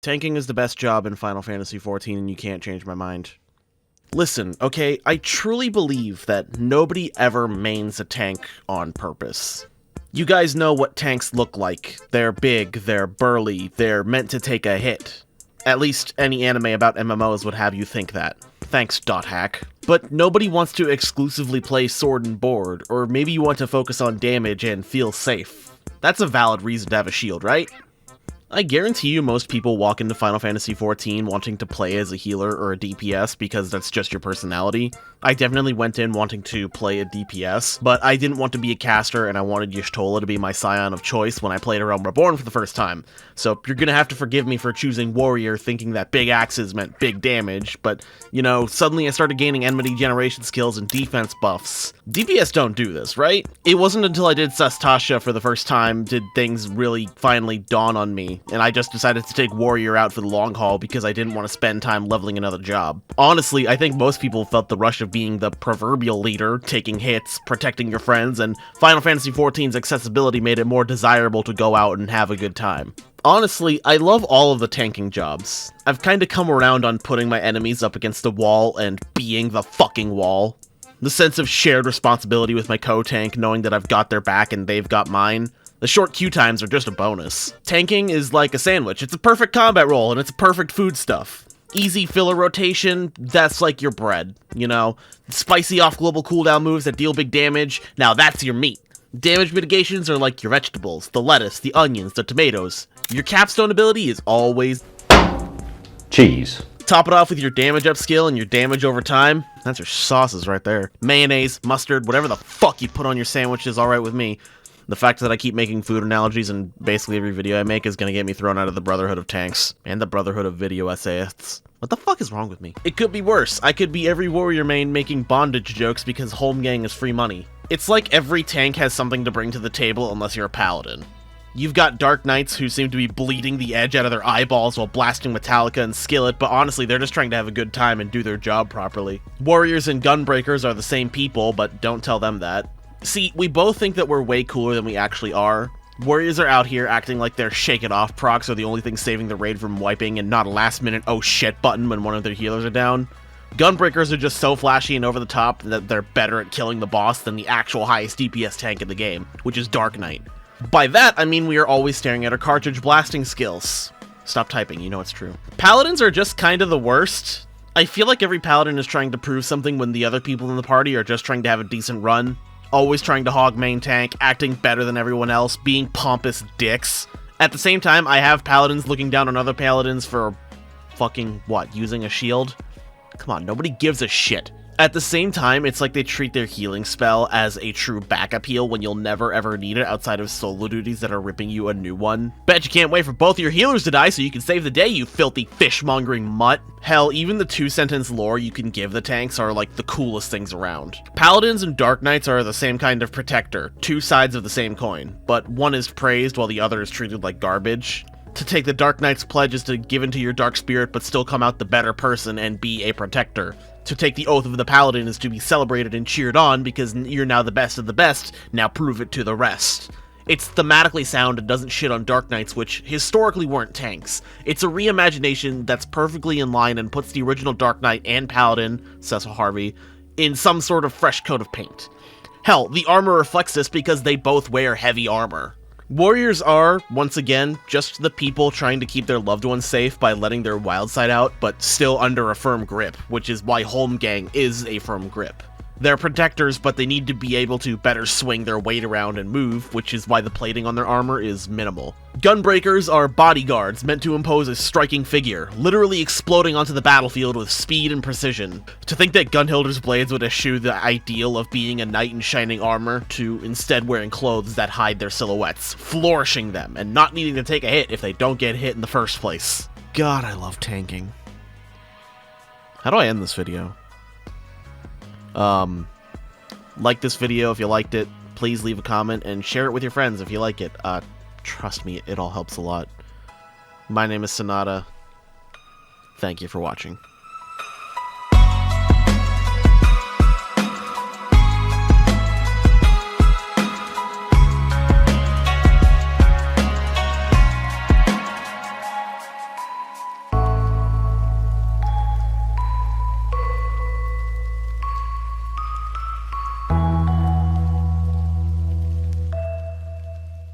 Tanking is the best job in Final Fantasy XIV, and you can't change my mind. Listen, okay, I truly believe that nobody ever mains a tank on purpose. You guys know what tanks look like. They're big, they're burly, they're meant to take a hit. At least any anime about MMOs would have you think that. Thanks, .hack. But nobody wants to exclusively play sword and board, or maybe you want to focus on damage and feel safe. That's a valid reason to have a shield, right? I guarantee you most people walk into Final Fantasy XIV wanting to play as a healer or a DPS because that's just your personality. I definitely went in wanting to play a DPS, but I didn't want to be a caster and I wanted Y'shtola to be my scion of choice when I played A Realm Reborn for the first time. So you're gonna have to forgive me for choosing warrior thinking that big axes meant big damage, but, you know, suddenly I started gaining enmity generation skills and defense buffs. DPS don't do this, right? It wasn't until I did Sastasha for the first time did things really finally dawn on me, and I just decided to take warrior out for the long haul because I didn't want to spend time leveling another job. Honestly, I think most people felt the rush of being the proverbial leader, taking hits, protecting your friends, and Final Fantasy XIV's accessibility made it more desirable to go out and have a good time. Honestly, I love all of the tanking jobs. I've kinda come around on putting my enemies up against the wall and being the fucking wall. The sense of shared responsibility with my co-tank, knowing that I've got their back and they've got mine. The short queue times are just a bonus. Tanking is like a sandwich. It's a perfect combat role, and it's a perfect foodstuff. Easy filler rotation, that's like your bread, you know? Spicy off-global cooldown moves that deal big damage, now that's your meat. Damage mitigations are like your vegetables, the lettuce, the onions, the tomatoes. Your capstone ability is always cheese. Top it off with your damage up skill and your damage over time. That's your sauces right there. Mayonnaise, mustard, whatever the fuck you put on your sandwich is alright with me. The fact that I keep making food analogies in basically every video I make is gonna get me thrown out of the Brotherhood of Tanks, and the Brotherhood of Video Essayists. What the fuck is wrong with me? It could be worse. I could be every warrior main making bondage jokes because Holmgang is free money. It's like every tank has something to bring to the table unless you're a paladin. You've got Dark Knights who seem to be bleeding the edge out of their eyeballs while blasting Metallica and Skillet, but honestly they're just trying to have a good time and do their job properly. Warriors and Gunbreakers are the same people, but don't tell them that. See, we both think that we're way cooler than we actually are. Warriors are out here acting like their Shake It Off procs are the only thing saving the raid from wiping and not a last minute oh shit button when one of their healers are down. Gunbreakers are just so flashy and over the top that they're better at killing the boss than the actual highest DPS tank in the game, which is Dark Knight. By that, I mean we are always staring at our cartridge blasting skills. Stop typing, you know it's true. Paladins are just kind of the worst. I feel like every paladin is trying to prove something when the other people in the party are just trying to have a decent run. Always trying to hog main tank, acting better than everyone else, being pompous dicks. At the same time, I have paladins looking down on other paladins for fucking, what, using a shield? Come on, nobody gives a shit. At the same time, it's like they treat their healing spell as a true backup heal when you'll never ever need it outside of solo duties that are ripping you a new one. Bet you can't wait for both your healers to die so you can save the day, you filthy fishmongering mutt. Hell, even the 2-sentence lore you can give the tanks are like the coolest things around. Paladins and Dark Knights are the same kind of protector, two sides of the same coin, but one is praised while the other is treated like garbage. To take the Dark Knight's pledge is to give into your dark spirit but still come out the better person and be a protector. To take the oath of the Paladin is to be celebrated and cheered on because you're now the best of the best, now prove it to the rest. It's thematically sound and doesn't shit on Dark Knights, which historically weren't tanks. It's a reimagination that's perfectly in line and puts the original Dark Knight and Paladin, Cecil Harvey, in some sort of fresh coat of paint. Hell, the armor reflects this because they both wear heavy armor. Warriors are, once again, just the people trying to keep their loved ones safe by letting their wild side out, but still under a firm grip, which is why Holmgang is a firm grip. They're protectors, but they need to be able to better swing their weight around and move, which is why the plating on their armor is minimal. Gunbreakers are bodyguards meant to impose a striking figure, literally exploding onto the battlefield with speed and precision. To think that Gunhilder's blades would eschew the ideal of being a knight in shining armor to instead wearing clothes that hide their silhouettes, flourishing them, and not needing to take a hit if they don't get hit in the first place. God, I love tanking. How do I end this video? Like this video if you liked it, please leave a comment and share it with your friends if you like it. Trust me, it all helps a lot. My name is Sonata. Thank you for watching.